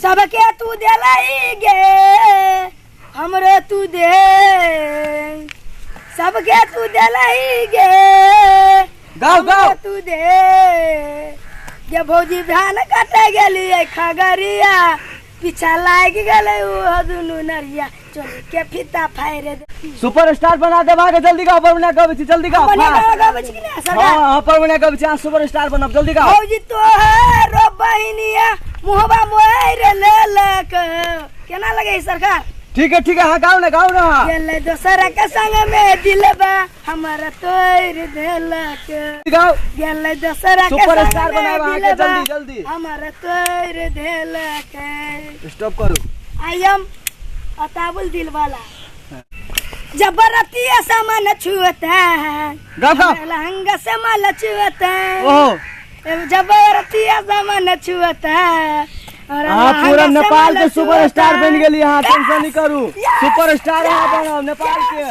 सबके तू दिलाई गे हमरो तू दे सबके तू दिलाई गे गाओ गाओ तू दे ये भौजी धान काटे गेली खगरिया पीछा लाग गले वो दुनु नरिया चोली के फीता फायरे दे सुपरस्टार बना दे भागे जल्दी गाओ परवना गाओ बच्ची जल्दी गाओ गावे छी ना सरकार हां परवना गाओ बच्ची सुपरस्टार बनब जल्दी गाओ भौजी तो है रो बहिनिया मुहबा मोर लेलक केना लगे सरकार ठीक है हां गाओ ना गेले दोसरा के संग में दिलबा हमारा तोर देलक गाओ गेले दोसरा के सुपरस्टार बनावा के जल्दी जल्दी हमारा तोर देलक स्टॉप करो आई एम अताबुल दिल वाला जबरती सामान छुअता है गाओ लहंगा से माल छुअता ओहो जबरती सामान छुअता है पूरा नेपाल के सुपरस्टार बन गेली। हाँ टेंशन नहीं करू सुपरस्टार है नेपाल के।